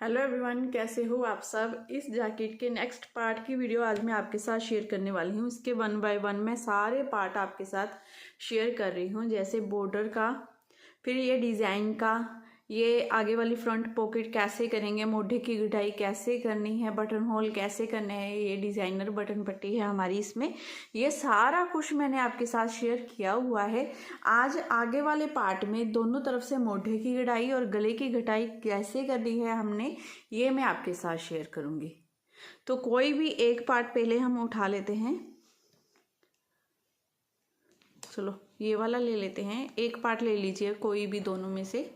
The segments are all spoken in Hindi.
हेलो एवरीवन, कैसे हो आप सब। इस जैकेट के नेक्स्ट पार्ट की वीडियो आज मैं आपके साथ शेयर करने वाली हूँ। इसके 1 बाय 1 मैं सारे पार्ट आपके साथ शेयर कर रही हूँ, जैसे बॉर्डर का, फिर ये डिज़ाइन का, ये आगे वाली फ्रंट पॉकेट कैसे करेंगे, मोढे की गुटाई कैसे करनी है, बटन होल कैसे करने हैं, ये डिज़ाइनर बटन पट्टी है हमारी इसमें। ये सारा कुछ मैंने आपके साथ शेयर किया हुआ है। आज आगे वाले पार्ट में दोनों तरफ से मोढे की गुटाई और गले की गुटाई कैसे करनी है हमने, ये मैं आपके साथ शेयर करूँगी। तो कोई भी एक पार्ट पहले हम उठा लेते हैं। चलो ये वाला ले लेते हैं, एक पार्ट ले लीजिए कोई भी दोनों में से।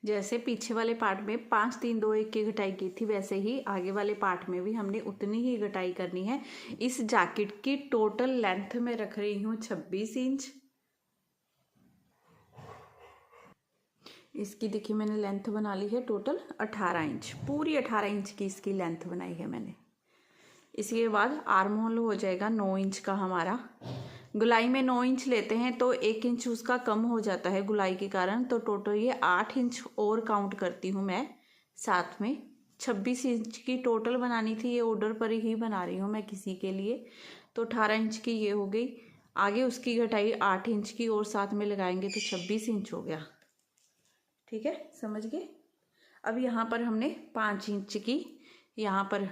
जैसे पीछे वाले पार्ट में 5 3 2 1 की घटाई की थी, वैसे ही आगे वाले पार्ट में भी हमने उतनी ही घटाई करनी है। इस जैकेट की टोटल लेंथ में रख रही हूँ 26 इंच। इसकी देखिए मैंने लेंथ बना ली है टोटल 18 इंच, पूरी 18 इंच की इसकी लेंथ बनाई है मैंने। इसके बाद आर्म होल हो जाएगा 9 इंच का हमारा। गुलाई में 9 इंच लेते हैं तो 1 इंच उसका कम हो जाता है गुलाई के कारण, तो टोटल ये 8 इंच और काउंट करती हूँ मैं साथ में। 26 इंच की टोटल बनानी थी, ये ऑर्डर पर ही बना रही हूँ मैं किसी के लिए। तो 18 इंच की ये हो गई, आगे उसकी घटाई 8 इंच की और साथ में लगाएंगे तो 26 इंच हो गया। ठीक है, समझ गए। अब यहाँ पर हमने 5 इंच की यहाँ पर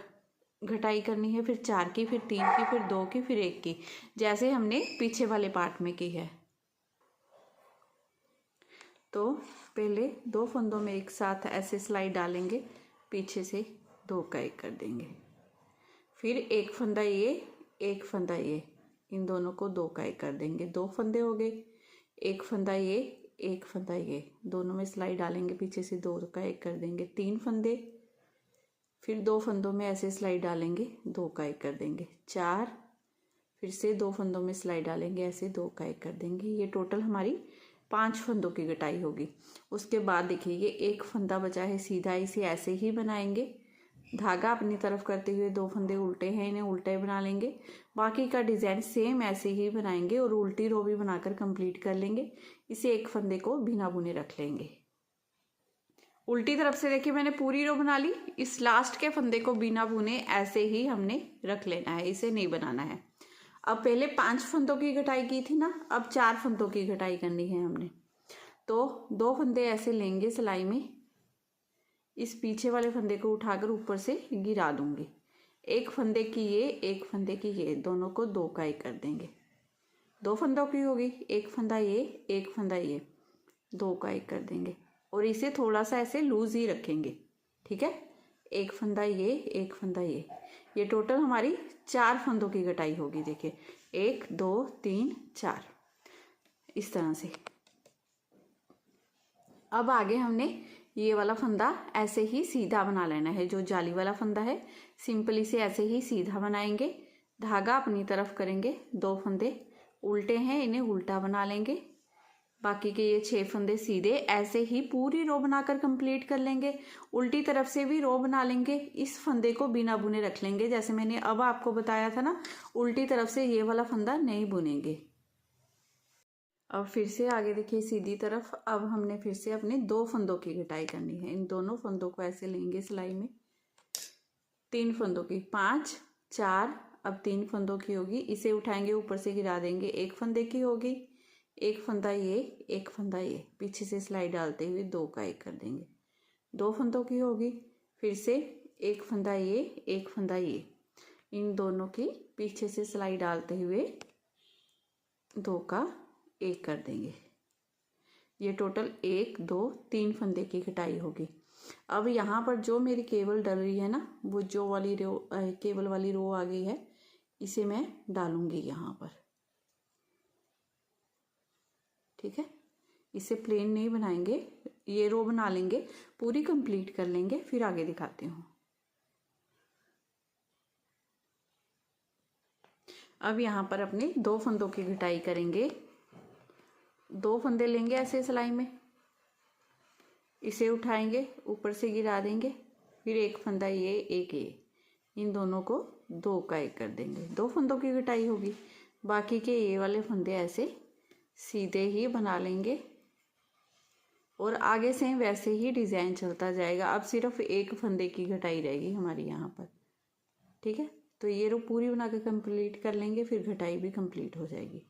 घटाई करनी है, फिर 4 की, फिर 3 की, फिर 2 की, फिर 1 की, जैसे हमने पीछे वाले पार्ट में की है। तो पहले 2 फंदों में एक साथ ऐसे सिलाई डालेंगे, पीछे से 2 का 1 कर देंगे, फिर एक फंदा ये, एक फंदा ये, इन दोनों को 2 का 1 कर देंगे। 2 फंदे हो गए, एक फंदा ये, एक फंदा ये, दोनों में सिलाई डालेंगे, पीछे से 2 का 1 कर देंगे। 3 फंदे, फिर 2 फंदों में ऐसे सिलाई डालेंगे, 2 का 1 कर देंगे। 4, फिर से 2 फंदों में सिलाई डालेंगे, ऐसे 2 का 1 कर देंगे। ये टोटल हमारी 5 फंदों की घटाई होगी। उसके बाद देखिए ये एक फंदा बचा है सीधा, इसे ऐसे ही बनाएंगे, धागा अपनी तरफ करते हुए 2 फंदे उल्टे हैं, इन्हें उल्टे बना लेंगे। बाकी का डिज़ाइन सेम ऐसे ही बनाएंगे और उल्टी रो भी बनाकर कंप्लीट कर लेंगे। इसे एक फंदे को बिना बुने रख लेंगे। उल्टी तरफ से देखिए मैंने पूरी रो बना ली, इस लास्ट के फंदे को बिना बुने ऐसे ही हमने रख लेना है, इसे नहीं बनाना है। अब पहले 5 फंदों की घटाई की थी ना, अब 4 फंदों की घटाई करनी है हमने। तो 2 फंदे ऐसे लेंगे सिलाई में, इस पीछे वाले फंदे को उठाकर ऊपर से गिरा दूंगी। एक फंदे की ये, एक फंदे की ये, दोनों को 2 का 1 कर देंगे। 2 फंदों की होगी, एक फंदा ये, एक फंदा ये, 2 का 1 कर देंगे और इसे थोड़ा सा ऐसे लूज ही रखेंगे। ठीक है, एक फंदा ये, एक फंदा ये टोटल हमारी 4 फंदों की घटाई होगी। देखिए 1 2 3 4, इस तरह से। अब आगे हमने ये वाला फंदा ऐसे ही सीधा बना लेना है, जो जाली वाला फंदा है सिंपली से ऐसे ही सीधा बनाएंगे, धागा अपनी तरफ करेंगे, 2 फंदे उल्टे हैं इन्हें उल्टा बना लेंगे, बाकी के ये 6 फंदे सीधे ऐसे ही पूरी रो बनाकर कंप्लीट कर लेंगे। उल्टी तरफ से भी रो बना लेंगे, इस फंदे को बिना बुने रख लेंगे, जैसे मैंने अब आपको बताया था ना, उल्टी तरफ से ये वाला फंदा नहीं बुनेंगे। अब फिर से आगे देखिए सीधी तरफ, अब हमने फिर से अपने 2 फंदों की घटाई करनी है। इन दोनों फंदों को ऐसे लेंगे सिलाई में, 3 फंदों की, 5 4, अब 3 फंदों की होगी, इसे उठाएंगे ऊपर से गिरा देंगे, एक फंदे की होगी, एक फंदा ये, एक फंदा ये, पीछे से सिलाई डालते हुए 2 का 1 कर देंगे। 2 फंदों की होगी, फिर से एक फंदा ये, एक फंदा ये, इन दोनों की पीछे से सिलाई डालते हुए 2 का 1 कर देंगे। ये टोटल 1 2 3 फंदे की घटाई होगी। अब यहाँ पर जो मेरी केबल डल रही है ना, वो जो वाली रो केबल वाली रो आ गई है, इसे मैं डालूंगी यहाँ पर। ठीक है, इसे प्लेन नहीं बनाएंगे, ये रो बना लेंगे, पूरी कंप्लीट कर लेंगे, फिर आगे दिखाती हूँ। अब यहाँ पर अपने 2 फंदों की घटाई करेंगे, 2 फंदे लेंगे ऐसे सिलाई में, इसे उठाएंगे ऊपर से गिरा देंगे, फिर एक फंदा ये, एक ये, इन दोनों को 2 का 1 कर देंगे। 2 फंदों की घटाई होगी, बाकी के ये वाले फंदे ऐसे सीधे ही बना लेंगे, और आगे से वैसे ही डिज़ाइन चलता जाएगा। अब सिर्फ एक फंदे की घटाई रहेगी हमारी यहाँ पर, ठीक है। तो ये रो पूरी बना के कंप्लीट कर लेंगे, फिर घटाई भी कंप्लीट हो जाएगी।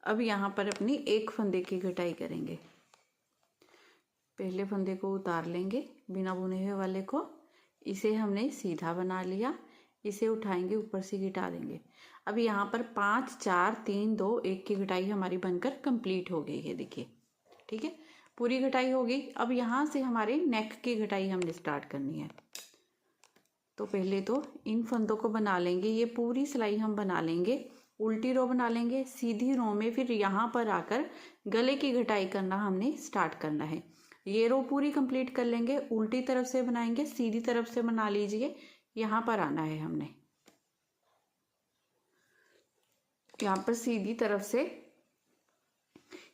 अब यहाँ पर अपनी एक फंदे की घटाई करेंगे। पहले फंदे को उतार लेंगे बिना बुने हुए वाले को, इसे हमने सीधा बना लिया, इसे उठाएंगे ऊपर से घटा देंगे। अब यहाँ पर 5 4 3 2 1 की घटाई हमारी बनकर कंप्लीट हो गई है, देखिए, ठीक है, पूरी घटाई हो गई। अब यहाँ से हमारे नेक की घटाई हमने स्टार्ट करनी है। तो पहले तो इन फंदों को बना लेंगे, ये पूरी सिलाई हम बना लेंगे, उल्टी रो बना लेंगे, सीधी रो में फिर यहाँ पर आकर गले की घटाई करना हमने स्टार्ट करना है। ये रो पूरी कंप्लीट कर लेंगे, उल्टी तरफ से बनाएंगे, सीधी तरफ से बना लीजिए, यहाँ पर आना है हमने, यहाँ पर सीधी तरफ से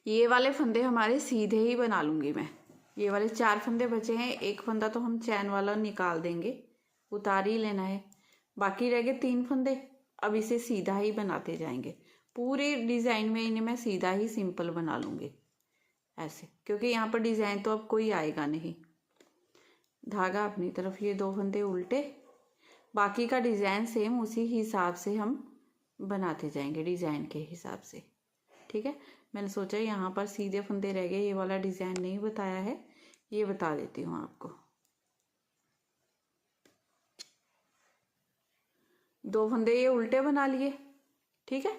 ये वाले फंदे हमारे सीधे ही बना लूंगी मैं। ये वाले 4 फंदे बचे हैं, एक फंदा तो हम चैन वाला निकाल देंगे, उतार ही लेना है, बाकी रह गए 3 फंदे। अब इसे सीधा ही बनाते जाएंगे, पूरे डिज़ाइन में इन्हें मैं सीधा ही सिंपल बना लूँगी ऐसे, क्योंकि यहाँ पर डिज़ाइन तो अब कोई आएगा नहीं। धागा अपनी तरफ, ये 2 फंदे उल्टे, बाकी का डिज़ाइन सेम उसी हिसाब से हम बनाते जाएंगे, डिज़ाइन के हिसाब से, ठीक है। मैंने सोचा यहाँ पर सीधे फंदे रह गए, ये वाला डिज़ाइन नहीं बताया है, ये बता देती हूँ आपको। 2 फंदे ये उल्टे बना लिए, ठीक है।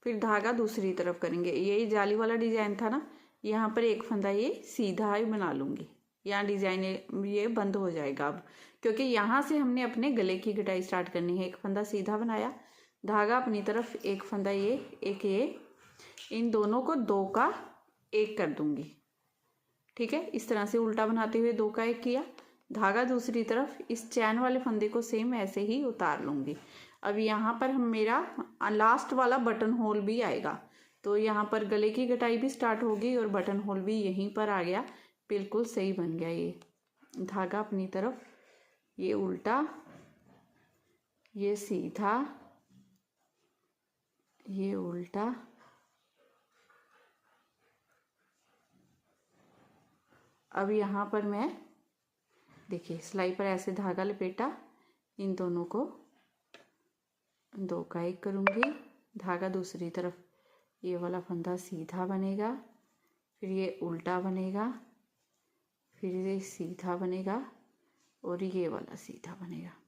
फिर धागा दूसरी तरफ करेंगे, यही जाली वाला डिज़ाइन था ना, यहाँ पर एक फंदा ये सीधा ही बना लूँगी, यहाँ डिज़ाइन ये बंद हो जाएगा अब, क्योंकि यहाँ से हमने अपने गले की घटाई स्टार्ट करनी है। एक फंदा सीधा बनाया, धागा अपनी तरफ, एक फंदा ये, एक ये, इन दोनों को 2 का 1 कर दूंगी, ठीक है। इस तरह से उल्टा बनाते हुए 2 का 1 किया, धागा दूसरी तरफ, इस चैन वाले फंदे को सेम ऐसे ही उतार लूँगी। अब यहाँ पर हम मेरा लास्ट वाला बटन होल भी आएगा, तो यहाँ पर गले की घटाई भी स्टार्ट होगी और बटन होल भी यहीं पर आ गया, बिल्कुल सही बन गया। ये धागा अपनी तरफ, ये उल्टा, ये सीधा, ये उल्टा, अब यहाँ पर मैं देखिए सिलाई पर ऐसे धागा लपेटा, इन दोनों को 2 का 1 करूँगी, धागा दूसरी तरफ, ये वाला फंदा सीधा बनेगा, फिर ये उल्टा बनेगा, फिर ये सीधा बनेगा और ये वाला सीधा बनेगा।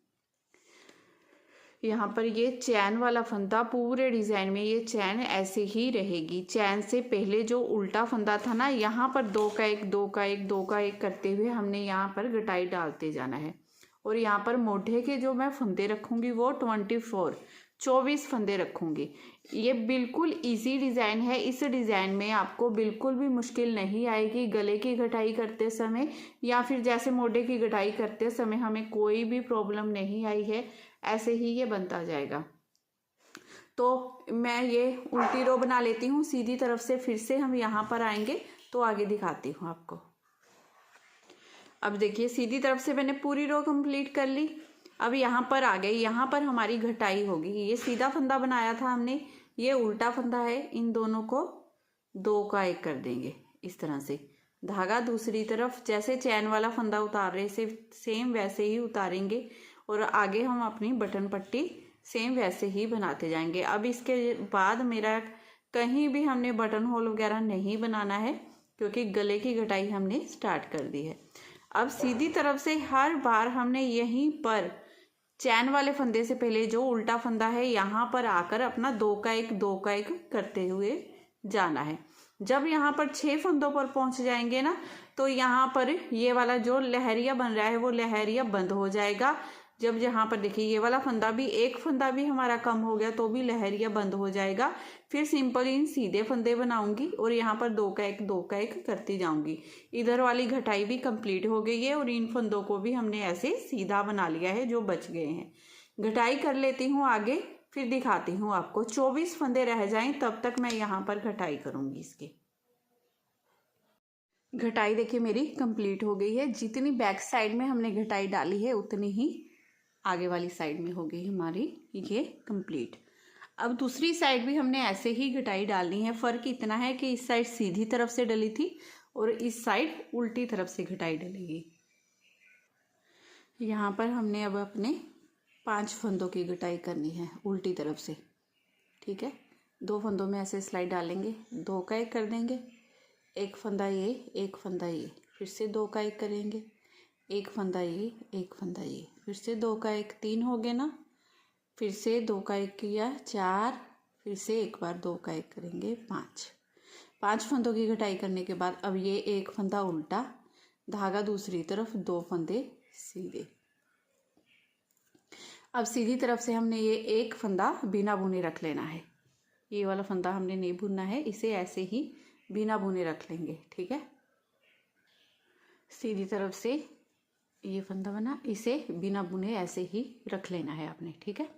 यहाँ पर ये चैन वाला फंदा पूरे डिज़ाइन में ये चैन ऐसे ही रहेगी। चैन से पहले जो उल्टा फंदा था ना, यहाँ पर 2 का 1 2 का 1 2 का 1 करते हुए हमने यहाँ पर घटाई डालते जाना है। और यहाँ पर मोढे के जो मैं फंदे रखूँगी वो 24 फंदे रखूँगी। ये बिल्कुल इजी डिज़ाइन है, इस डिज़ाइन में आपको बिल्कुल भी मुश्किल नहीं आएगी। गले की घटाई करते समय या फिर जैसे मोढे की घटाई करते समय हमें कोई भी प्रॉब्लम नहीं आई है, ऐसे ही ये बनता जाएगा। तो मैं ये उल्टी रो बना लेती हूँ, सीधी तरफ से फिर से हम यहाँ पर आएंगे तो आगे दिखाती हूँ आपको। अब देखिए सीधी तरफ से मैंने पूरी रो कंप्लीट कर ली। अब यहाँ पर आ गए, यहाँ पर हमारी घटाई होगी। ये सीधा फंदा बनाया था हमने, ये उल्टा फंदा है, इन दोनों को 2 का 1 कर देंगे इस तरह से। धागा दूसरी तरफ, जैसे चैन वाला फंदा उतार रहे से सेम वैसे ही उतारेंगे और आगे हम अपनी बटन पट्टी सेम वैसे ही बनाते जाएंगे। अब इसके बाद मेरा कहीं भी हमने बटन होल वगैरह नहीं बनाना है, क्योंकि गले की घटाई हमने स्टार्ट कर दी है। अब सीधी तरफ से हर बार हमने यहीं पर चैन वाले फंदे से पहले जो उल्टा फंदा है यहाँ पर आकर अपना 2 का 1 करते हुए जाना है। जब यहाँ पर 6 फंदों पर पहुँच जाएंगे ना, तो यहाँ पर ये वाला जो लहरिया बन रहा है वो लहरिया बंद हो जाएगा। जब यहाँ पर देखिए ये वाला फंदा भी, एक फंदा भी हमारा कम हो गया तो भी लहरिया बंद हो जाएगा। फिर सिंपल इन सीधे फंदे बनाऊंगी और यहाँ पर 2 का 1 करती जाऊंगी। इधर वाली घटाई भी कंप्लीट हो गई है और इन फंदों को भी हमने ऐसे सीधा बना लिया है जो बच गए हैं। घटाई कर लेती हूँ आगे, फिर दिखाती हूँ आपको। 24 फंदे रह जाएं तब तक मैं यहाँ पर घटाई करूँगी। इसकी घटाई देखिए मेरी कंप्लीट हो गई है। जितनी बैक साइड में हमने घटाई डाली है उतनी ही आगे वाली साइड में हो गई हमारी ये कंप्लीट। अब दूसरी साइड भी हमने ऐसे ही घटाई डालनी है। फ़र्क इतना है कि इस साइड सीधी तरफ से डली थी और इस साइड उल्टी तरफ से घटाई डलेगी। यहाँ पर हमने अब अपने 5 फंदों की घटाई करनी है उल्टी तरफ से। ठीक है, 2 फंदों में ऐसे सिलाई डालेंगे, 2 का 1 कर देंगे, एक फंदा ये, एक फंदा ये, फिर से 2 का 1 करेंगे, एक फंदा ये, एक फंदा ये, फिर से 2 का 1, 3 हो गए ना, फिर से 2 का 1 किया 4, फिर से एक बार 2 का 1 करेंगे 5 फंदों की घटाई करने के बाद अब ये एक फंदा उल्टा, धागा दूसरी तरफ, 2 फंदे सीधे। अब सीधी तरफ से हमने ये एक फंदा बिना बुने रख लेना है। ये वाला फंदा हमने नहीं बुनना है, इसे ऐसे ही बिना बुने रख लेंगे। ठीक है, सीधी तरफ से ये फंदा बना, इसे बिना बुने ऐसे ही रख लेना है आपने। ठीक है,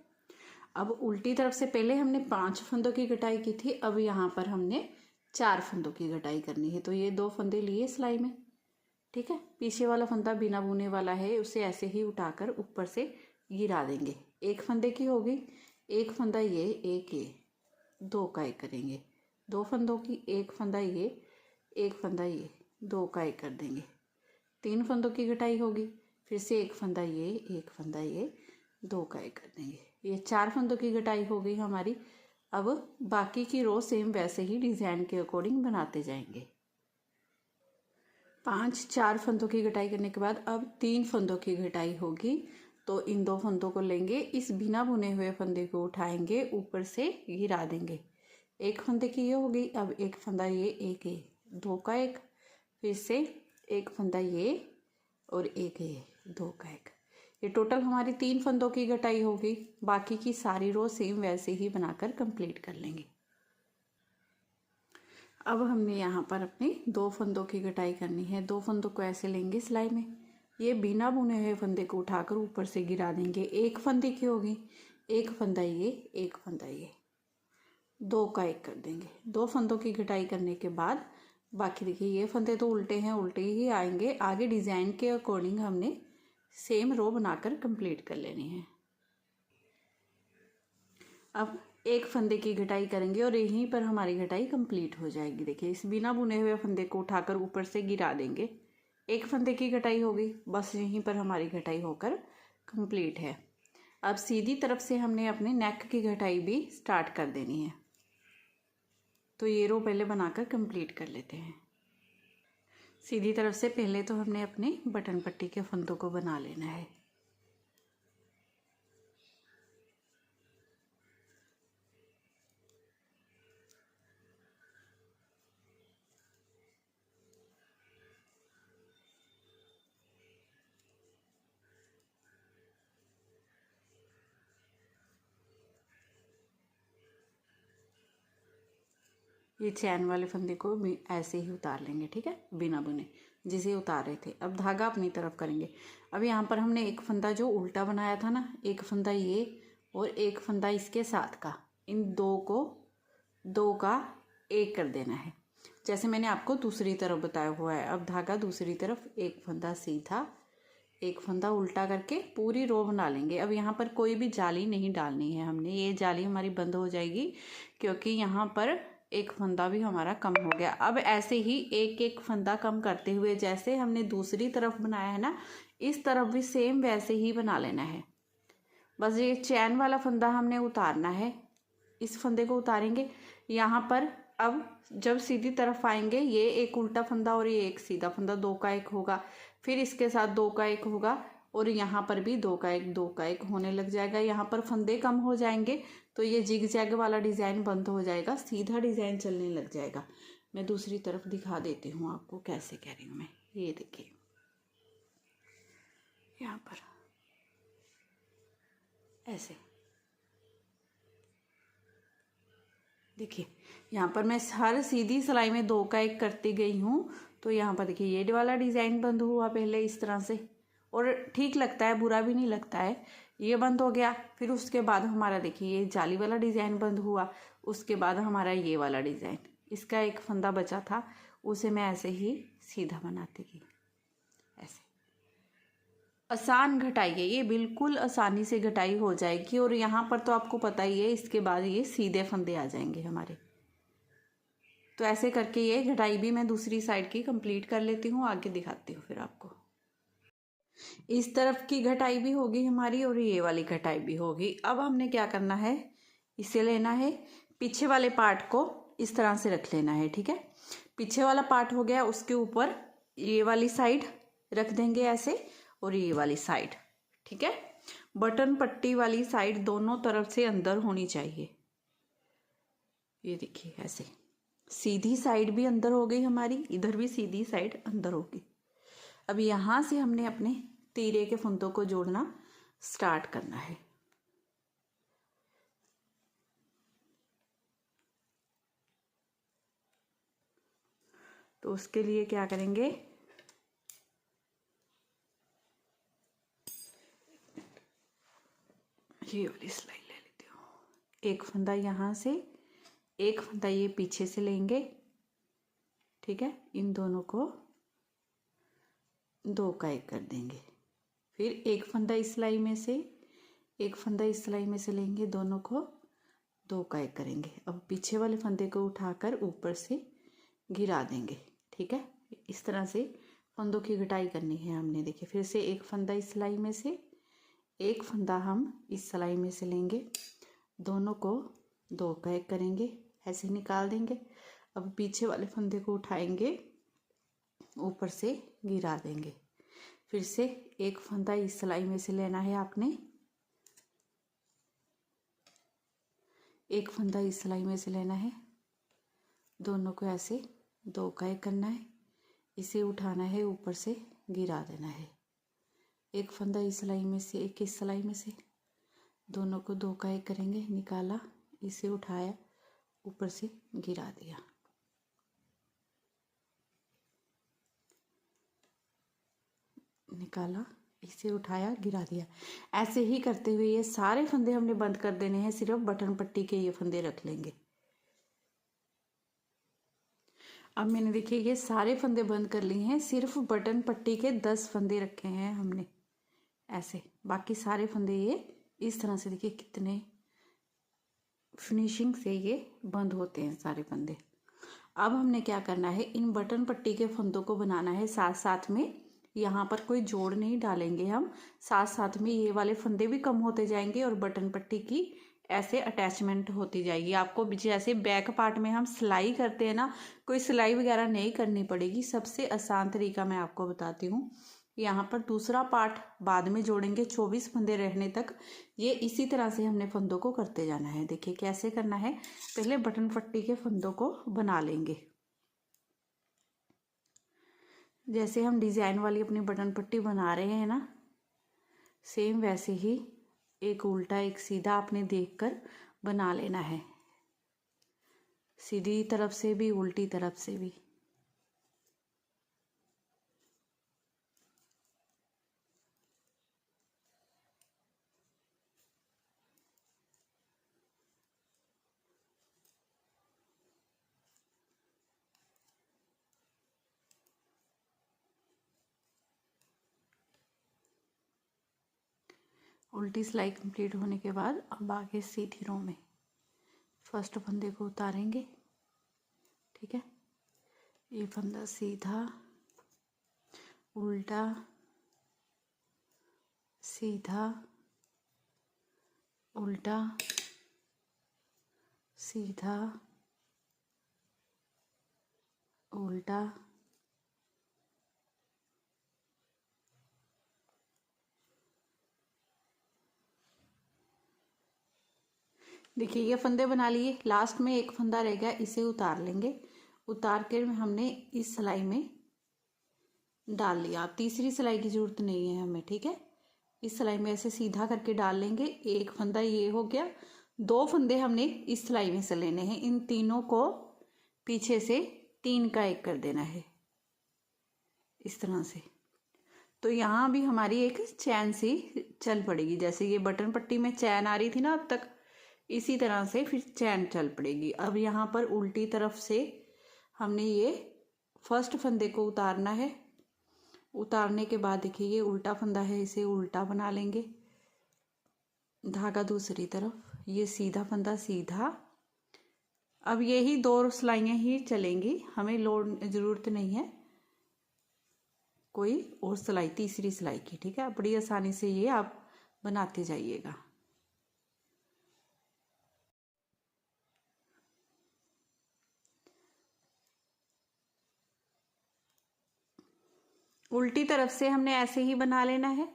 अब उल्टी तरफ से पहले हमने 5 फंदों की घटाई की थी, अब यहाँ पर हमने 4 फंदों की घटाई करनी है। तो ये 2 फंदे लिए सिलाई में। ठीक है, पीछे वाला फंदा बिना बुने वाला है, उसे ऐसे ही उठाकर ऊपर से गिरा देंगे। एक फंदे की होगी, एक फंदा ये, एक ये, 2 का 1 करेंगे, 2 फंदों की, एक फंदा ये, एक फंदा ये, 2 का 1 कर देंगे। 3 फंदों की घटाई होगी, फिर से एक फंदा ये, एक फंदा ये, 2 का 1 कर देंगे। ये 4 फंदों की घटाई हो गई हमारी। अब बाकी की रो सेम वैसे ही डिज़ाइन के अकॉर्डिंग बनाते जाएंगे। 4 फंदों की घटाई करने के बाद अब 3 फंदों की घटाई होगी। तो इन 2 फंदों को लेंगे, इस बिना बुने हुए फंदे को उठाएंगे, ऊपर से गिरा देंगे। एक फंदे की ये होगी, अब एक फंदा ये, एक ये, 2 का 1, फिर से एक फंदा ये और एक ये, 2 का 1। ये टोटल हमारी 3 फंदों की घटाई होगी। बाकी की सारी रो सेम वैसे ही बनाकर कंप्लीट कर लेंगे। अब हमने यहाँ पर अपने 2 फंदों की घटाई करनी है। 2 फंदों को ऐसे लेंगे सिलाई में, ये बिना बुने हुए फंदे को उठाकर ऊपर से गिरा देंगे। एक फंदे की होगी, एक फंदा ये, एक फंदा ये, 2 का 1 कर देंगे। 2 फंदों की घटाई करने के बाद बाकी देखिए ये फंदे तो उल्टे हैं, उल्टे ही आएंगे। आगे डिज़ाइन के अकॉर्डिंग हमने सेम रो बनाकर कंप्लीट कर लेनी है। अब एक फंदे की घटाई करेंगे और यहीं पर हमारी घटाई कंप्लीट हो जाएगी। देखिए इस बिना बुने हुए फंदे को उठाकर ऊपर से गिरा देंगे, एक फंदे की घटाई होगी, बस यहीं पर हमारी घटाई होकर कंप्लीट है। अब सीधी तरफ से हमने अपने नेक की घटाई भी स्टार्ट कर देनी है। तो ये रो पहले बनाकर कंप्लीट कर लेते हैं। सीधी तरफ से पहले तो हमने अपने बटन पट्टी के फंदों को बना लेना है। ये चैन वाले फंदे को भी ऐसे ही उतार लेंगे। ठीक है, बिना बुने जिसे उतार रहे थे। अब धागा अपनी तरफ करेंगे। अब यहाँ पर हमने एक फंदा जो उल्टा बनाया था ना, एक फंदा ये और एक फंदा इसके साथ का, इन 2 को 2 का 1 कर देना है, जैसे मैंने आपको दूसरी तरफ बताया हुआ है। अब धागा दूसरी तरफ, एक फंदा सीधा, एक फंदा उल्टा करके पूरी रो बना लेंगे। अब यहाँ पर कोई भी जाली नहीं डालनी है हमने, ये जाली हमारी बंद हो जाएगी क्योंकि यहाँ पर एक फंदा भी हमारा कम हो गया। अब ऐसे ही एक एक फंदा कम करते हुए जैसे हमने दूसरी तरफ बनाया है ना, इस तरफ भी सेम वैसे ही बना लेना है। बस ये चैन वाला फंदा हमने उतारना है, इस फंदे को उतारेंगे यहाँ पर। अब जब सीधी तरफ आएंगे, ये एक उल्टा फंदा और ये एक सीधा फंदा, 2 का 1 होगा, फिर इसके साथ 2 का 1 होगा और यहाँ पर भी 2 का 1, 2 का 1 होने लग जाएगा। यहाँ पर फंदे कम हो जाएंगे तो ये जिग जैग वाला डिज़ाइन बंद हो जाएगा, सीधा डिज़ाइन चलने लग जाएगा। मैं दूसरी तरफ दिखा देती हूँ आपको कैसे कह रही हूँ मैं। ये देखिए यहाँ पर ऐसे देखिए, यहाँ पर मैं हर सीधी सिलाई में 2 का 1 करती गई हूँ। तो यहाँ पर देखिए ये वाला डिज़ाइन बंद हुआ पहले इस तरह से, और ठीक लगता है, बुरा भी नहीं लगता है। ये बंद हो गया, फिर उसके बाद हमारा देखिए ये जाली वाला डिज़ाइन बंद हुआ, उसके बाद हमारा ये वाला डिज़ाइन, इसका एक फंदा बचा था, उसे मैं ऐसे ही सीधा बनाती गई। ऐसे आसान घटाई है ये, बिल्कुल आसानी से घटाई हो जाएगी। और यहाँ पर तो आपको पता ही है, इसके बाद ये सीधे फंदे आ जाएंगे हमारे। तो ऐसे करके ये घटाई भी मैं दूसरी साइड की कंप्लीट कर लेती हूँ, आगे दिखाती हूँ फिर आपको। इस तरफ की घटाई भी होगी हमारी और ये वाली घटाई भी होगी। अब हमने क्या करना है, इसे लेना है, पीछे वाले पार्ट को इस तरह से रख लेना है, ठीक है। पीछे वाला पार्ट हो गया, उसके ऊपर ये वाली साइड रख देंगे ऐसे, और ये वाली साइड, ठीक है। बटन पट्टी वाली साइड दोनों तरफ से अंदर होनी चाहिए। ये देखिए ऐसे सीधी साइड भी अंदर हो गई हमारी, इधर भी सीधी साइड अंदर होगी। अब यहाँ से हमने अपने तीरे के फंदों को जोड़ना स्टार्ट करना है। तो उसके लिए क्या करेंगे, ये वाली सिलाई ले लेती हूँ। एक फंदा यहाँ से, एक फंदा ये पीछे से लेंगे, ठीक है। इन दोनों को दो का एक कर देंगे। फिर एक फंदा इस सिलाई में से, एक फंदा इस सिलाई में से लेंगे, दोनों को दो का एक करेंगे। अब पीछे वाले फंदे को उठाकर ऊपर से गिरा देंगे, ठीक है। इस तरह से फंदों की घटाई करनी है हमने। देखिए फिर से एक फंदा इस सिलाई में से, एक फंदा हम इस सिलाई में से लेंगे, दोनों को दो का एक करेंगे, ऐसे निकाल देंगे। अब पीछे वाले फंदे को उठाएंगे, ऊपर से गिरा देंगे। फिर से एक फंदा इस सिलाई में से लेना है आपने, एक फंदा इस सिलाई में से लेना है, दोनों को ऐसे दो का एक करना है, इसे उठाना है, ऊपर से गिरा देना है। एक फंदा इस सिलाई में से, एक इस सिलाई में से, दोनों को दो का एक करेंगे, निकाला, इसे उठाया, ऊपर से गिरा दिया। निकाला, इसे उठाया, गिरा दिया। ऐसे ही करते हुए ये सारे फंदे हमने बंद कर देने हैं, सिर्फ बटन पट्टी के ये फंदे रख लेंगे। अब मैंने देखिए ये सारे फंदे बंद कर लिए हैं, सिर्फ बटन पट्टी के 10 फंदे रखे हैं हमने ऐसे। बाकी सारे फंदे ये इस तरह से, देखिए कितने फिनिशिंग से ये बंद होते हैं सारे फंदे। अब हमने क्या करना है, इन बटन पट्टी के फंदों को बनाना है साथ साथ में। यहाँ पर कोई जोड़ नहीं डालेंगे हम, साथ साथ में ये वाले फंदे भी कम होते जाएंगे और बटन पट्टी की ऐसे अटैचमेंट होती जाएगी। आपको जैसे बैक पार्ट में हम सिलाई करते हैं ना, कोई सिलाई वगैरह नहीं करनी पड़ेगी। सबसे आसान तरीका मैं आपको बताती हूँ। यहाँ पर दूसरा पार्ट बाद में जोड़ेंगे 24 फंदे रहने तक। ये इसी तरह से हमने फंदों को करते जाना है। देखिए कैसे करना है, पहले बटन पट्टी के फंदों को बना लेंगे। जैसे हम डिज़ाइन वाली अपनी बटन पट्टी बना रहे हैं ना, सेम वैसे ही एक उल्टा एक सीधा आपने देखकर बना लेना है, सीधी तरफ से भी उल्टी तरफ से भी। उल्टी सिलाई कंप्लीट होने के बाद अब आगे सीधी रो में फर्स्ट फंदे को उतारेंगे, ठीक है। ये फंदा सीधा, उल्टा, सीधा, उल्टा, सीधा, उल्टा, देखिए ये फंदे बना लिए। लास्ट में एक फंदा रह गया, इसे उतार लेंगे। उतार कर हमने इस सिलाई में डाल लिया। अब तीसरी सिलाई की जरूरत नहीं है हमें, ठीक है। इस सिलाई में ऐसे सीधा करके डाल लेंगे। एक फंदा ये हो गया, दो फंदे हमने इस सिलाई में से लेने हैं। इन तीनों को पीछे से 3 का एक कर देना है इस तरह से। तो यहाँ भी हमारी एक चैन सी चल पड़ेगी, जैसे ये बटन पट्टी में चैन आ रही थी ना अब तक, इसी तरह से फिर चैन चल पड़ेगी। अब यहाँ पर उल्टी तरफ से हमने ये फर्स्ट फंदे को उतारना है। उतारने के बाद देखिए ये उल्टा फंदा है, इसे उल्टा बना लेंगे, धागा दूसरी तरफ, ये सीधा फंदा सीधा। अब यही 2 सिलाइयाँ ही चलेंगी, हमें लोड ज़रूरत नहीं है कोई और सिलाई, तीसरी सिलाई की। ठीक है, बड़ी आसानी से ये आप बनाते जाइएगा। उल्टी तरफ से हमने ऐसे ही बना लेना है।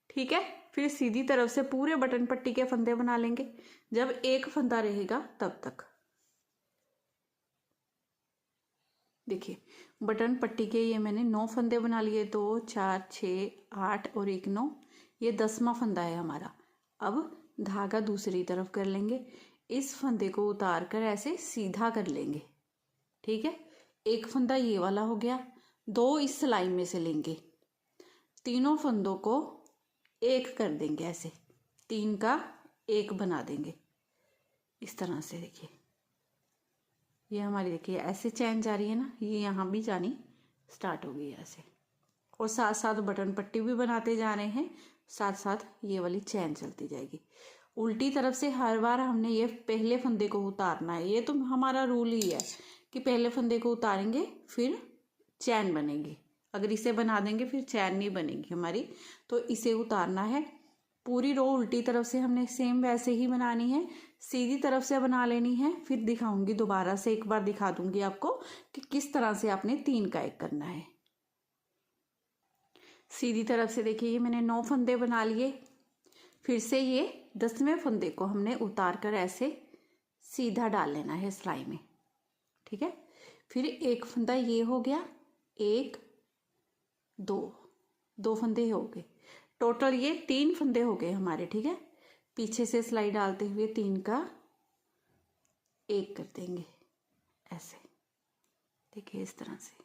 ठीक है, फिर सीधी तरफ से पूरे बटन पट्टी के फंदे बना लेंगे जब एक फंदा रहेगा तब तक। देखिए बटन पट्टी के ये मैंने 9 फंदे बना लिए, 2 4 6 8 और 1 9, ये 10वां फंदा है हमारा। अब धागा दूसरी तरफ कर लेंगे, इस फंदे को उतार कर ऐसे सीधा कर लेंगे। ठीक है, एक फंदा ये वाला हो गया, 2 इस सिलाई में से लेंगे, तीनों फंदों को एक कर देंगे, ऐसे 3 का 1 बना देंगे इस तरह से। देखिए ये हमारी, देखिए ऐसे चैन जा रही है ना, ये यहाँ भी जानी स्टार्ट हो गई ऐसे, और साथ साथ बटन पट्टी भी बनाते जा रहे हैं, साथ साथ ये वाली चैन चलती जाएगी। उल्टी तरफ से हर बार हमने ये पहले फंदे को उतारना है, ये तो हमारा रूल ही है कि पहले फंदे को उतारेंगे फिर चैन बनेगी। अगर इसे बना देंगे फिर चैन नहीं बनेगी हमारी, तो इसे उतारना है। पूरी रो उल्टी तरफ से हमने सेम वैसे ही बनानी है, सीधी तरफ से बना लेनी है। फिर दिखाऊंगी दोबारा से, एक बार दिखा दूंगी आपको कि किस तरह से आपने 3 का 1 करना है। सीधी तरफ से देखिए ये मैंने 9 फंदे बना लिए, फिर से ये 10वें फंदे को हमने उतार कर ऐसे सीधा डाल लेना है सिलाई में। ठीक है, फिर एक फंदा ये हो गया, 1 2 फंदे हो गए, टोटल ये 3 फंदे हो गए हमारे। ठीक है, पीछे से सिलाई डालते हुए 3 का 1 कर देंगे ऐसे। देखिए इस तरह से।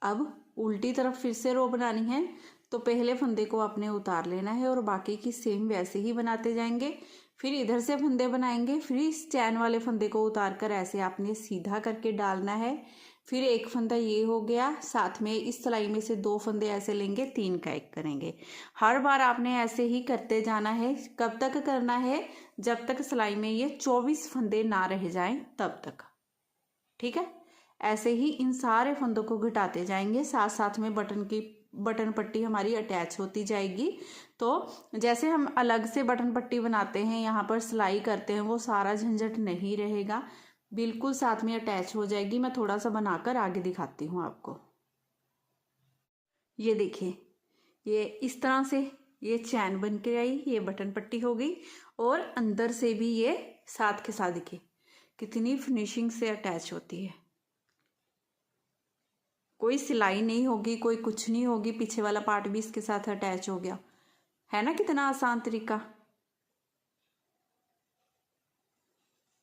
अब उल्टी तरफ फिर से रो बनानी है, तो पहले फंदे को आपने उतार लेना है और बाकी की सेम वैसे ही बनाते जाएंगे। फिर इधर से फंदे बनाएंगे, फिर इस चैन वाले फंदे को उतार कर ऐसे आपने सीधा करके डालना है। फिर एक फंदा ये हो गया, साथ में इस सिलाई में से 2 फंदे ऐसे लेंगे, 3 का 1 करेंगे। हर बार आपने ऐसे ही करते जाना है। कब तक करना है? जब तक सिलाई में ये 24 फंदे ना रह जाएं तब तक। ठीक है, ऐसे ही इन सारे फंदों को घटाते जाएंगे, साथ साथ में बटन पट्टी हमारी अटैच होती जाएगी। तो जैसे हम अलग से बटन पट्टी बनाते हैं, यहाँ पर सिलाई करते हैं, वो सारा झंझट नहीं रहेगा, बिल्कुल साथ में अटैच हो जाएगी। मैं थोड़ा सा बनाकर आगे दिखाती हूँ आपको। ये देखिए, ये इस तरह से ये चैन बन के आई, ये बटन पट्टी हो गई, और अंदर से भी ये साथ के साथ देखिए कितनी फिनिशिंग से अटैच होती है। कोई सिलाई नहीं होगी, कोई कुछ नहीं होगी, पीछे वाला पार्ट भी इसके साथ अटैच हो गया है ना। कितना आसान तरीका।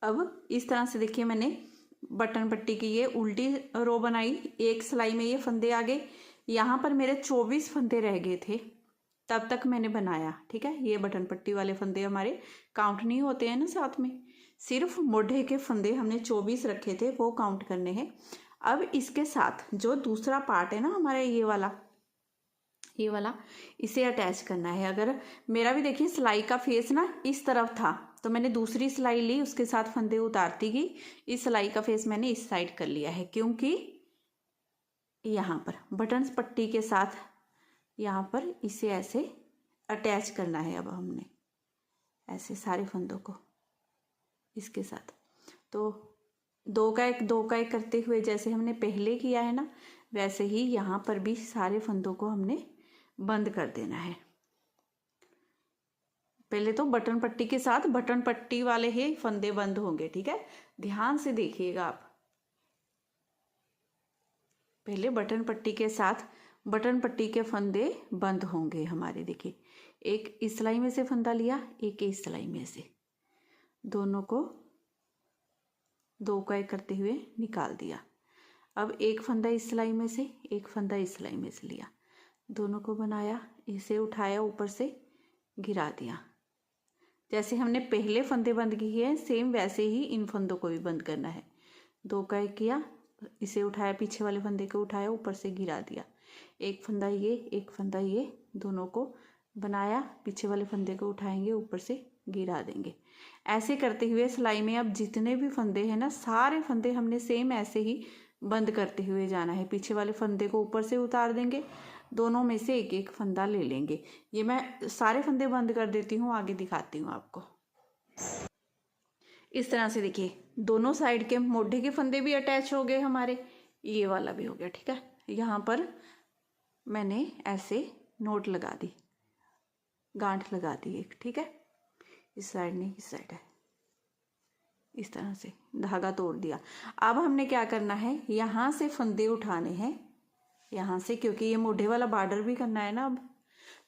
अब इस तरह से देखिए मैंने बटन पट्टी की ये उल्टी रो बनाई, एक सिलाई में ये फंदे आ गए, यहाँ पर मेरे 24 फंदे रह गए थे, तब तक मैंने बनाया। ठीक है, ये बटन पट्टी वाले फंदे हमारे काउंट नहीं होते हैं ना, साथ में सिर्फ मोढ़े के फंदे हमने 24 रखे थे, वो काउंट करने हैं। अब इसके साथ जो दूसरा पार्ट है ना हमारा, ये वाला इसे अटैच करना है। अगर मेरा भी देखिए सिलाई का फेस ना इस तरफ था, तो मैंने दूसरी सिलाई ली, उसके साथ फंदे उतारती गई, इस सिलाई का फेस मैंने इस साइड कर लिया है, क्योंकि यहाँ पर बटन पट्टी के साथ यहाँ पर इसे ऐसे अटैच करना है। अब हमने ऐसे सारे फंदों को इसके साथ, तो 2 का 1 करते हुए जैसे हमने पहले किया है ना, वैसे ही यहाँ पर भी सारे फंदों को हमने बंद कर देना है। पहले तो बटन पट्टी के साथ बटन पट्टी वाले ही फंदे बंद होंगे। ठीक है, ध्यान से देखिएगा आप। पहले बटन पट्टी के साथ बटन पट्टी के फंदे बंद होंगे हमारे। देखिए, एक इस सिलाई में से फंदा लिया, एक इस सिलाई में से, दोनों को 2 का 1 करते हुए निकाल दिया। अब एक फंदा इस सिलाई में से, एक फंदा इस सिलाई में से लिया, दोनों को बनाया, इसे उठाया, ऊपर से गिरा दिया। जैसे हमने पहले फंदे बंद किए हैं, सेम वैसे ही इन फंदों को भी बंद करना है। 2 का 1 किया, इसे उठाया, पीछे वाले फंदे को उठाया, ऊपर से गिरा दिया। एक फंदा ये, एक फंदा ये, दोनों को बनाया, पीछे वाले फंदे को उठाएंगे, ऊपर से गिरा देंगे। ऐसे करते हुए सिलाई में अब जितने भी फंदे हैं ना, सारे फंदे हमने सेम ऐसे ही बंद करते हुए जाना है। पीछे वाले फंदे को ऊपर से उतार देंगे, दोनों में से एक एक फंदा ले लेंगे। ये मैं सारे फंदे बंद कर देती हूँ, आगे दिखाती हूँ आपको। इस तरह से देखिए, दोनों साइड के मोढे के फंदे भी अटैच हो गए हमारे, ये वाला भी हो गया। ठीक है, यहाँ पर मैंने ऐसे नोट लगा दी, गांठ लगा दी एक। ठीक है, इस साइड नहीं, इस साइड है, इस तरह से धागा तोड़ दिया। अब हमने क्या करना है, यहाँ से फंदे उठाने हैं, यहाँ से, क्योंकि ये मोढे वाला बॉर्डर भी करना है ना अब,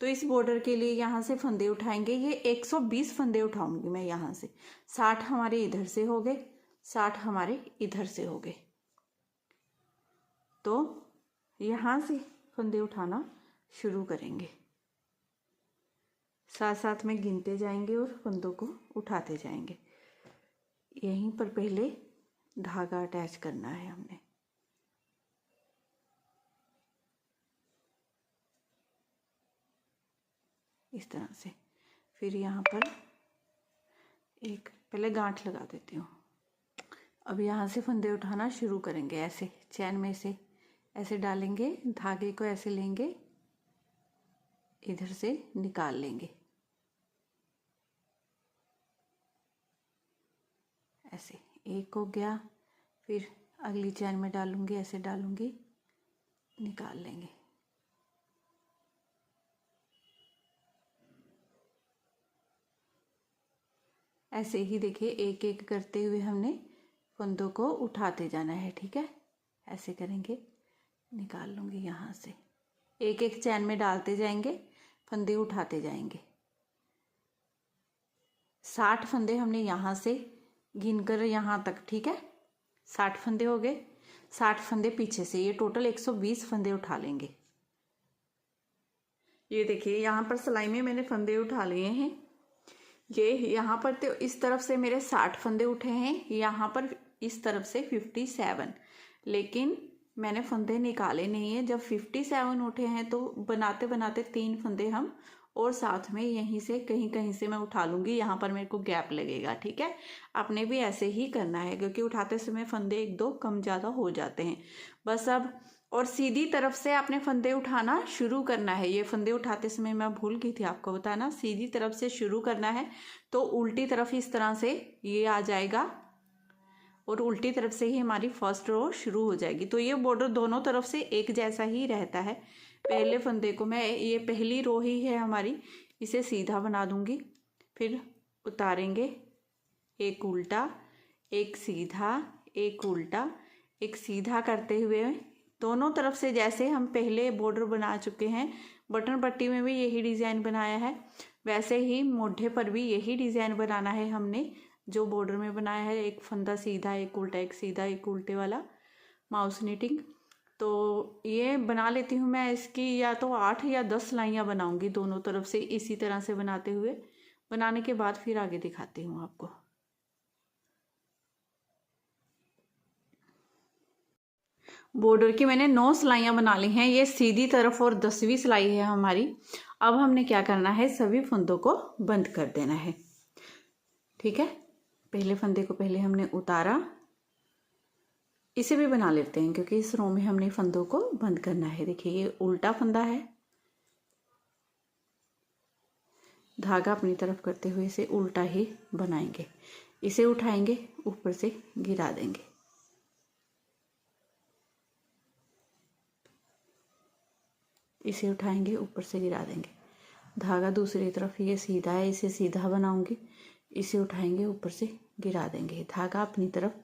तो इस बॉर्डर के लिए यहाँ से फंदे उठाएंगे। ये 120 फंदे उठाऊंगी मैं यहाँ से। 60 हमारे इधर से हो गए, 60 हमारे इधर से हो गए। तो यहाँ से फंदे उठाना शुरू करेंगे, साथ साथ में गिनते जाएंगे और फंदों को उठाते जाएंगे। यहीं पर पहले धागा अटैच करना है हमने। इस तरह से, फिर यहाँ पर एक पहले गांठ लगा देती हूँ। अब यहाँ से फंदे उठाना शुरू करेंगे। ऐसे चैन में से ऐसे डालेंगे, धागे को ऐसे लेंगे, इधर से निकाल लेंगे, ऐसे एक हो गया। फिर अगली चैन में डालूंगी, ऐसे डालूंगी, निकाल लेंगे। ऐसे ही देखिए, एक एक करते हुए हमने फंदों को उठाते जाना है। ठीक है, ऐसे करेंगे, निकाल लूँगी यहाँ से, एक एक चैन में डालते जाएंगे, फंदे उठाते जाएंगे। 60 फंदे हमने यहाँ से गिनकर यहाँ तक, ठीक है, 60 फंदे हो गए। 60 फंदे पीछे से, ये टोटल 120 फंदे उठा लेंगे। ये देखिए, यहाँ पर सिलाई में मैंने फंदे उठा लिए हैं। ये यहाँ पर तो इस तरफ से मेरे 60 फंदे उठे हैं, यहाँ पर इस तरफ से 57, लेकिन मैंने फंदे निकाले नहीं है। जब 57 उठे हैं तो बनाते बनाते 3 फंदे हम और साथ में यहीं से कहीं कहीं से मैं उठा लूँगी, यहाँ पर मेरे को गैप लगेगा। ठीक है, आपने भी ऐसे ही करना है, क्योंकि उठाते समय फंदे 1-2 कम ज़्यादा हो जाते हैं बस। अब और सीधी तरफ से आपने फंदे उठाना शुरू करना है। ये फंदे उठाते समय मैं भूल गई थी आपको बताना, सीधी तरफ से शुरू करना है। तो उल्टी तरफ इस तरह से ये आ जाएगा और उल्टी तरफ से ही हमारी फर्स्ट रो शुरू हो जाएगी। तो ये बॉर्डर दोनों तरफ से एक जैसा ही रहता है। पहले फंदे को मैं, ये पहली रो ही है हमारी, इसे सीधा बना दूंगी, फिर उतारेंगे, एक उल्टा, एक सीधा, एक उल्टा, एक सीधा करते हुए दोनों तरफ से, जैसे हम पहले बॉर्डर बना चुके हैं, बटन पट्टी में भी यही डिज़ाइन बनाया है, वैसे ही मोढे पर भी यही डिज़ाइन बनाना है हमने जो बॉर्डर में बनाया है। एक फंदा सीधा, एक उल्टा, एक सीधा, एक उल्टे वाला माउस नीटिंग। तो ये बना लेती हूँ मैं, इसकी या तो 8 या 10 सिलाइयाँ बनाऊंगी दोनों तरफ से, इसी तरह से बनाते हुए। बनाने के बाद फिर आगे दिखाती हूँ आपको। बॉर्डर की मैंने 9 सिलाइयाँ बना ली हैं, ये सीधी तरफ और 10वीं सिलाई है हमारी। अब हमने क्या करना है, सभी फंदों को बंद कर देना है। ठीक है, पहले फंदे को पहले हमने उतारा, इसे भी बना लेते हैं क्योंकि इस रो में हमने फंदों को बंद करना है। देखिए, ये उल्टा फंदा है, धागा अपनी तरफ करते हुए इसे उल्टा ही बनाएंगे। इसे उठाएंगे, ऊपर से गिरा देंगे, इसे उठाएंगे, ऊपर से गिरा देंगे। धागा दूसरी तरफ, ये सीधा है, इसे सीधा बनाऊंगी, इसे उठाएंगे, ऊपर से गिरा देंगे। धागा अपनी तरफ,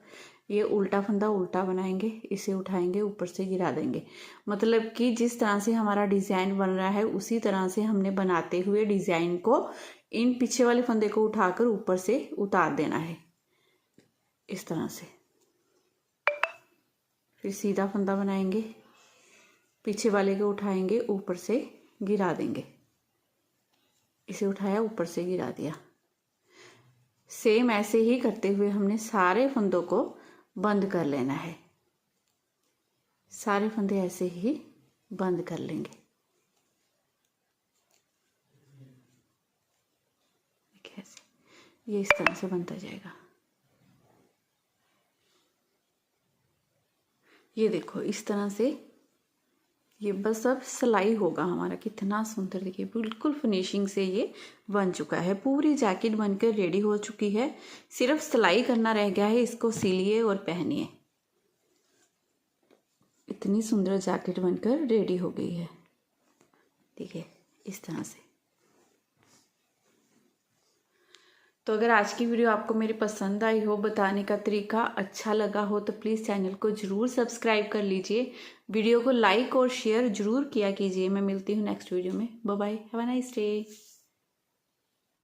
ये उल्टा फंदा उल्टा बनाएंगे, इसे उठाएंगे, ऊपर से गिरा देंगे। मतलब कि जिस तरह से हमारा डिज़ाइन बन रहा है उसी तरह से हमने बनाते हुए डिज़ाइन को इन पीछे वाले फंदे को उठाकर ऊपर से उतार देना है, इस तरह से। फिर सीधा फंदा बनाएंगे, पीछे वाले को उठाएंगे, ऊपर से गिरा देंगे, इसे उठाया, ऊपर से गिरा दिया। सेम ऐसे ही करते हुए हमने सारे फंदों को बंद कर लेना है। सारे फंदे ऐसे ही बंद कर लेंगे। ऐसे ये इस तरह से बनता जाएगा। ये देखो इस तरह से, ये बस अब सिलाई होगा हमारा। कितना सुंदर, देखिए बिल्कुल फिनिशिंग से ये बन चुका है। पूरी जैकेट बनकर रेडी हो चुकी है, सिर्फ सिलाई करना रह गया है। इसको सिलिए और पहनिए। इतनी सुंदर जैकेट बनकर रेडी हो गई है, देखिए इस तरह से। तो अगर आज की वीडियो आपको मेरी पसंद आई हो, बताने का तरीका अच्छा लगा हो, तो प्लीज़ चैनल को ज़रूर सब्सक्राइब कर लीजिए। वीडियो को लाइक और शेयर ज़रूर किया कीजिए। मैं मिलती हूँ नेक्स्ट वीडियो में। Bye bye, have a nice day.